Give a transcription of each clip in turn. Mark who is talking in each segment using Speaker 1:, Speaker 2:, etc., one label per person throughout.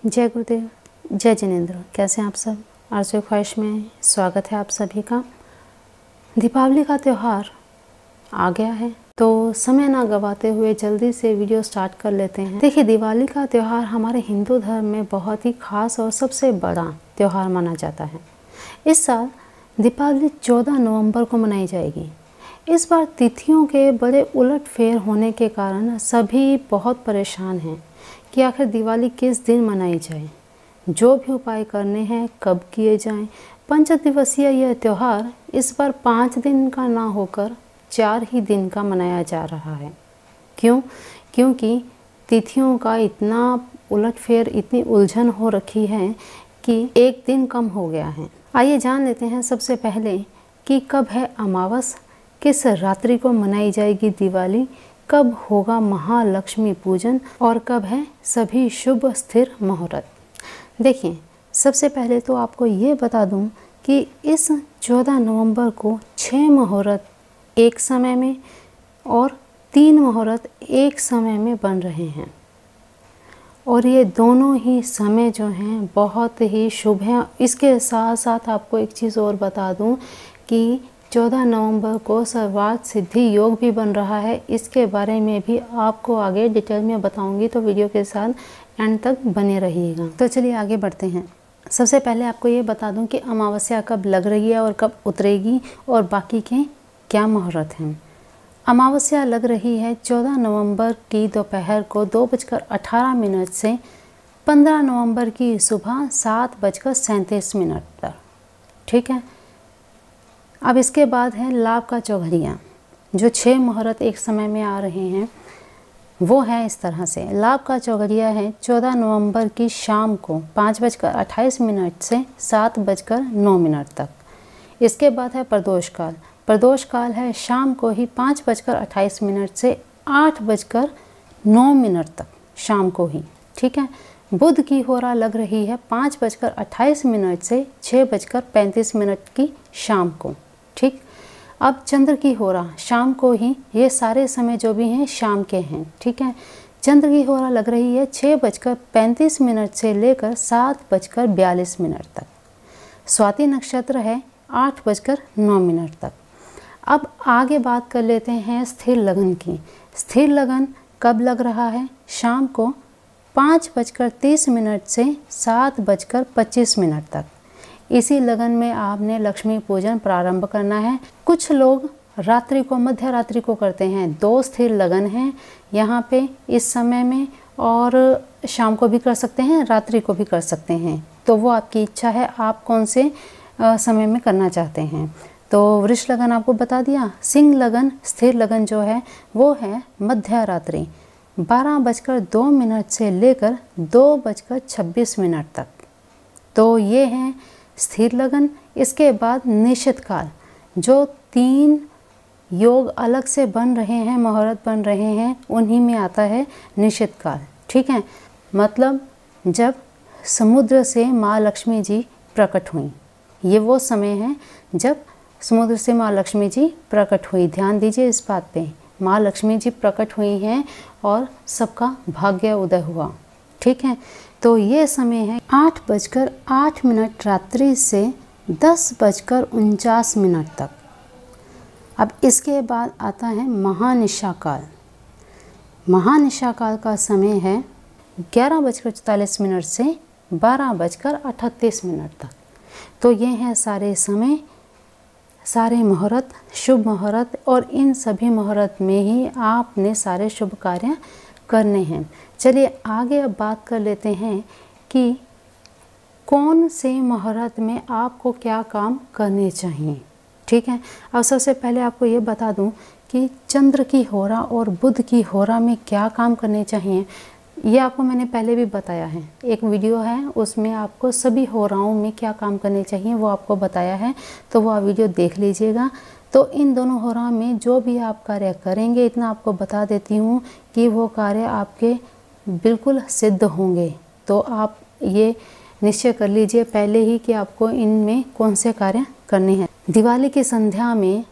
Speaker 1: जय गुरुदेव, जय जिनेंद्र। कैसे हैं आप सब? आरज़ू ख्वाहिश में स्वागत है आप सभी का। दीपावली का त्यौहार आ गया है, तो समय ना गवाते हुए जल्दी से वीडियो स्टार्ट कर लेते हैं। देखिए, दिवाली का त्यौहार हमारे हिंदू धर्म में बहुत ही खास और सबसे बड़ा त्यौहार माना जाता है। इस साल दीपावली 14 नवंबर को मनाई जाएगी। इस बार तिथियों के बड़े उलटफेर होने के कारण सभी बहुत परेशान हैं कि आखिर दिवाली किस दिन मनाई जाए, जो भी उपाय करने हैं कब किए जाएं। 5 दिवसीय यह त्यौहार इस बार 5 दिन का ना होकर 4 ही दिन का मनाया जा रहा है। क्यों? क्योंकि तिथियों का इतना उलटफेर, इतनी उलझन हो रखी है कि एक दिन कम हो गया है। आइए जान लेते हैं सबसे पहले कि कब है अमावस, किस रात्रि को मनाई जाएगी दिवाली, कब होगा महालक्ष्मी पूजन और कब है सभी शुभ स्थिर मुहूर्त। देखिए, सबसे पहले तो आपको ये बता दूं कि इस 14 नवंबर को 6 मुहूर्त एक समय में और 3 मुहूर्त एक समय में बन रहे हैं और ये दोनों ही समय जो हैं बहुत ही शुभ हैं। इसके साथ साथ आपको एक चीज़ और बता दूं कि 14 नवंबर को सर्वार्थ सिद्धि योग भी बन रहा है। इसके बारे में भी आपको आगे डिटेल में बताऊंगी, तो वीडियो के साथ एंड तक बने रहिएगा। तो चलिए आगे बढ़ते हैं। सबसे पहले आपको ये बता दूं कि अमावस्या कब लग रही है और कब उतरेगी और बाकी के क्या मुहूर्त हैं। अमावस्या लग रही है 14 नवंबर की दोपहर को 2:18 से 15 नवंबर की सुबह 7:37 तक। ठीक है। अब इसके बाद है लाभ का चौघरिया। जो 6 मुहूर्त एक समय में आ रहे हैं वो है इस तरह से। लाभ का चौघरिया है 14 नवंबर की शाम को 5:28 से 7:09 तक। इसके बाद है प्रदोष काल। प्रदोष काल है शाम को ही 5:28 से 8:09 तक, शाम को ही। ठीक है। बुध की होरा लग रही है 5:28 से 6:35 की शाम को। ठीक। अब चंद्र की होरा शाम को ही, ये सारे समय जो भी हैं शाम के हैं। ठीक है। चंद्र की होरा लग रही है 6:35 से लेकर 7:42 तक। स्वाति नक्षत्र है 8:09 तक। अब आगे बात कर लेते हैं स्थिर लगन की। स्थिर लगन कब लग रहा है? शाम को 5:30 से 7:25 तक। इसी लगन में आपने लक्ष्मी पूजन प्रारंभ करना है। कुछ लोग रात्रि को, मध्य रात्रि को करते हैं। 2 स्थिर लगन हैं यहाँ पे इस समय में, और शाम को भी कर सकते हैं, रात्रि को भी कर सकते हैं। तो वो आपकी इच्छा है, आप कौन से समय में करना चाहते हैं। तो वृष लगन आपको बता दिया। सिंह लगन, स्थिर लगन जो है वो है मध्य रात्रि 12:02 से लेकर 2:26 तक। तो ये हैं स्थिर लगन। इसके बाद निश्चित काल, जो 3 योग अलग से बन रहे हैं, मुहूर्त बन रहे हैं, उन्हीं में आता है निश्चित काल। ठीक है। मतलब जब समुद्र से माँ लक्ष्मी जी प्रकट हुई, ये वो समय है जब समुद्र से माँ लक्ष्मी जी प्रकट हुई। ध्यान दीजिए इस बात पे, माँ लक्ष्मी जी प्रकट हुई हैं और सबका भाग्य उदय हुआ। ठीक है। तो ये समय है 8:08 रात्रि से 10:49 तक। अब इसके बाद आता है महानिशा काल। महानिशा काल का समय है 11:44 से 12:38 तक। तो ये हैं सारे समय, सारे मुहूर्त, शुभ मुहूर्त, और इन सभी मुहूर्त में ही आपने सारे शुभ कार्य करने हैं। चलिए आगे अब बात कर लेते हैं कि कौन से मुहूर्त में आपको क्या काम करने चाहिए। ठीक है। अब सबसे पहले आपको ये बता दूं कि चंद्र की होरा और बुध की होरा में क्या काम करने चाहिए। ये आपको मैंने पहले भी बताया है, एक वीडियो है उसमें आपको सभी होराओं में क्या काम करने चाहिए वो आपको बताया है, तो वो आप वीडियो देख लीजिएगा। तो इन दोनों होरा में जो भी आप कार्य करेंगे, इतना आपको बता देती हूँ कि वो कार्य आपके बिल्कुल सिद्ध होंगे। तो आप ये निश्चय कर लीजिए पहले ही कि आपको इनमें कौन से कार्य करने हैं। दिवाली की संध्या में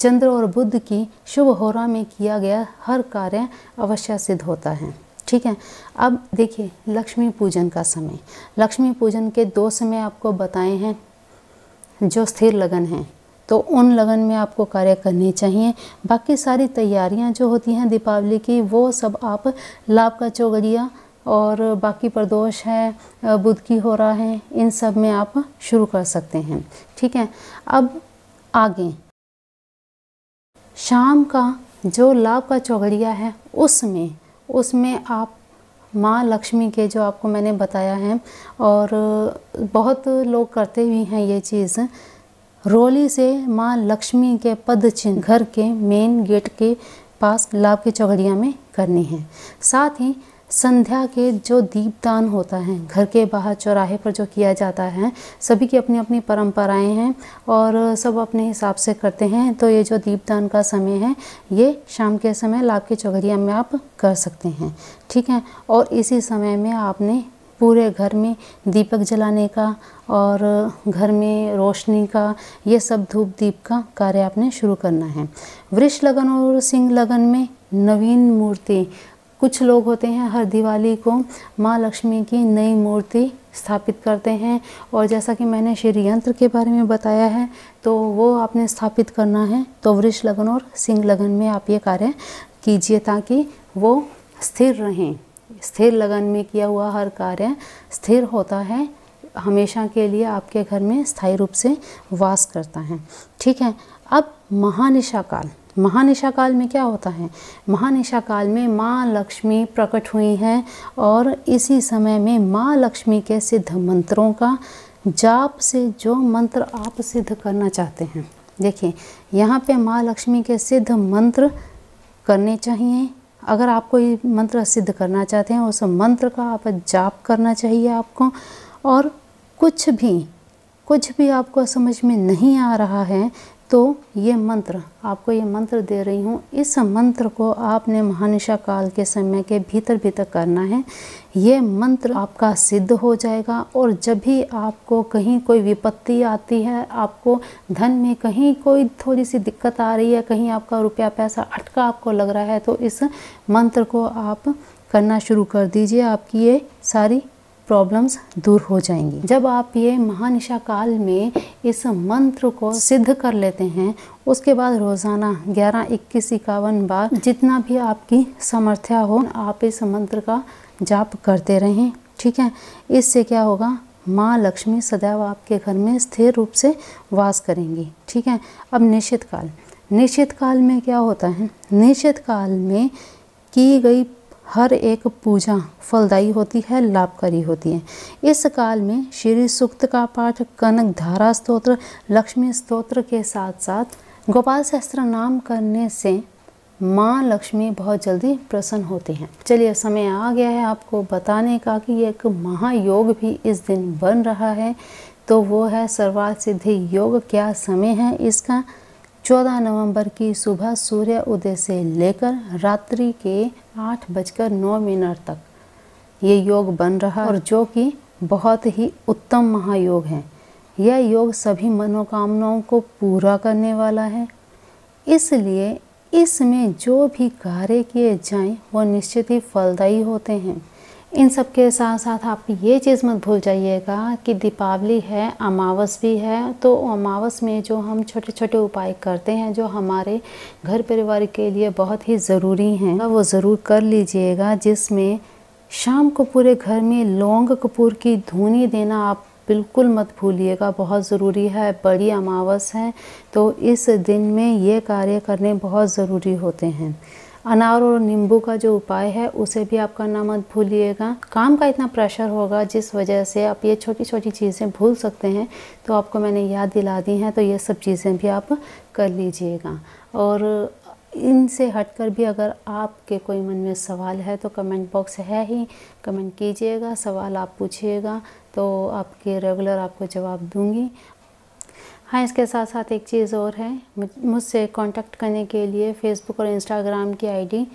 Speaker 1: चंद्र और बुध की शुभ होरा में किया गया हर कार्य अवश्य सिद्ध होता है। ठीक है। अब देखिए लक्ष्मी पूजन का समय, लक्ष्मी पूजन के 2 समय आपको बताए हैं जो स्थिर लगन हैं, तो उन लगन में आपको कार्य करने चाहिए। बाकी सारी तैयारियां जो होती हैं दीपावली की, वो सब आप लाभ का चौगड़िया और बाकी प्रदोष है, बुध की हो रहा है, इन सब में आप शुरू कर सकते हैं। ठीक है। अब आगे शाम का जो लाभ का चौगड़िया है उसमें आप माँ लक्ष्मी के, जो आपको मैंने बताया है और बहुत लोग करते भी हैं ये चीज़, रोली से माँ लक्ष्मी के पद चिन्ह घर के मेन गेट के पास लाभ की चौगड़िया में करनी है। साथ ही संध्या के जो दीपदान होता है घर के बाहर चौराहे पर जो किया जाता है, सभी की अपनी अपनी परंपराएं हैं और सब अपने हिसाब से करते हैं। तो ये जो दीपदान का समय है ये शाम के समय लाभ की चौगड़िया में आप कर सकते हैं। ठीक है। और इसी समय में आपने पूरे घर में दीपक जलाने का और घर में रोशनी का, ये सब धूप दीप का कार्य आपने शुरू करना है। वृष लगन और सिंह लगन में नवीन मूर्ति, कुछ लोग होते हैं हर दिवाली को माँ लक्ष्मी की नई मूर्ति स्थापित करते हैं और जैसा कि मैंने श्री यंत्र के बारे में बताया है तो वो आपने स्थापित करना है। तो वृष लगन और सिंह लगन में आप ये कार्य कीजिए ताकि वो स्थिर रहें। स्थिर लगन में किया हुआ हर कार्य स्थिर होता है, हमेशा के लिए आपके घर में स्थायी रूप से वास करता है। ठीक है। अब महानिशा काल, महानिशा काल में क्या होता है? महानिशा काल में माँ लक्ष्मी प्रकट हुई हैं और इसी समय में माँ लक्ष्मी के सिद्ध मंत्रों का जाप से जो मंत्र आप सिद्ध करना चाहते हैं, देखिए यहाँ पे माँ लक्ष्मी के सिद्ध मंत्र करने चाहिए। अगर आप कोई मंत्र सिद्ध करना चाहते हैं उस मंत्र का आप जाप करना चाहिए आपको। और कुछ भी आपको समझ में नहीं आ रहा है तो ये मंत्र, आपको ये मंत्र दे रही हूँ, इस मंत्र को आपने महानिशा काल के समय के भीतर करना है। ये मंत्र आपका सिद्ध हो जाएगा और जब भी आपको कहीं कोई विपत्ति आती है, आपको धन में कहीं कोई थोड़ी सी दिक्कत आ रही है, कहीं आपका रुपया पैसा अटका आपको लग रहा है, तो इस मंत्र को आप करना शुरू कर दीजिए, आपकी ये सारी प्रॉब्लम्स दूर हो जाएंगी। जब आप ये महानिशा काल में इस मंत्र को सिद्ध कर लेते हैं, उसके बाद रोज़ाना 11, 21, 51 बार जितना भी आपकी सामर्थ्य हो आप इस मंत्र का जाप करते रहें। ठीक है। इससे क्या होगा, माँ लक्ष्मी सदैव आपके घर में स्थिर रूप से वास करेंगी। ठीक है। अब निश्चित काल, निश्चित काल में क्या होता है? निश्चित काल में की गई हर एक पूजा फलदायी होती है, लाभकारी होती है। इस काल में श्री सूक्त का पाठ, कनक धारा स्तोत्र, लक्ष्मी स्तोत्र के साथ साथ गोपाल सहस्त्र नाम करने से माँ लक्ष्मी बहुत जल्दी प्रसन्न होती हैं। चलिए समय आ गया है आपको बताने का कि एक महायोग भी इस दिन बन रहा है, तो वो है सर्वार्थ सिद्धि योग। क्या समय है इसका? 14 नवंबर की सुबह सूर्य उदय से लेकर रात्रि के 8:09 तक ये योग बन रहा है और जो कि बहुत ही उत्तम महायोग है। यह योग सभी मनोकामनाओं को पूरा करने वाला है, इसलिए इसमें जो भी कार्य किए जाएं वो निश्चित ही फलदायी होते हैं। इन सब के साथ साथ आप ये चीज़ मत भूल जाइएगा कि दीपावली है, अमावस भी है, तो अमावस में जो हम छोटे छोटे उपाय करते हैं जो हमारे घर परिवार के लिए बहुत ही ज़रूरी हैं, वो ज़रूर कर लीजिएगा। जिसमें शाम को पूरे घर में लौंग कपूर की धूनी देना आप बिल्कुल मत भूलिएगा, बहुत ज़रूरी है। बड़ी अमावस है तो इस दिन में ये कार्य करने बहुत ज़रूरी होते हैं। अनार और नींबू का जो उपाय है उसे भी आप करना मत भूलिएगा। काम का इतना प्रेशर होगा जिस वजह से आप ये छोटी छोटी चीज़ें भूल सकते हैं, तो आपको मैंने याद दिला दी हैं, तो ये सब चीज़ें भी आप कर लीजिएगा। और इनसे हटकर भी अगर आपके कोई मन में सवाल है तो कमेंट बॉक्स है ही, कमेंट कीजिएगा, सवाल आप पूछिएगा तो आपके रेगुलर आपको जवाब दूंगी। हाँ, इसके साथ साथ एक चीज़ और है, मुझसे कांटेक्ट करने के लिए फेसबुक और इंस्टाग्राम की आईडी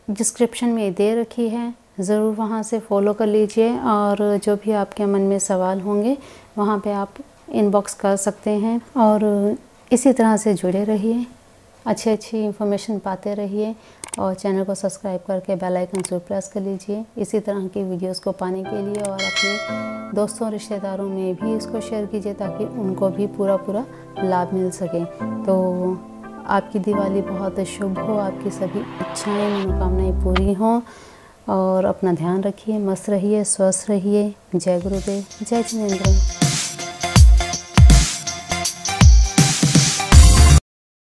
Speaker 1: डिस्क्रिप्शन में दे रखी है, ज़रूर वहाँ से फॉलो कर लीजिए और जो भी आपके मन में सवाल होंगे वहाँ पे आप इनबॉक्स कर सकते हैं और इसी तरह से जुड़े रहिए। अच्छी अच्छी इन्फॉर्मेशन पाते रहिए और चैनल को सब्सक्राइब करके बेल आइकन जरूर प्रेस कर लीजिए इसी तरह की वीडियोस को पाने के लिए। और अपने दोस्तों रिश्तेदारों में भी इसको शेयर कीजिए ताकि उनको भी पूरा लाभ मिल सके। तो आपकी दिवाली बहुत शुभ हो, आपकी सभी इच्छाएं मनोकामनाएं पूरी हों और अपना ध्यान रखिए, मस्त रहिए, स्वस्थ रहिए। जय गुरुदेव, जय जिनेंद्र।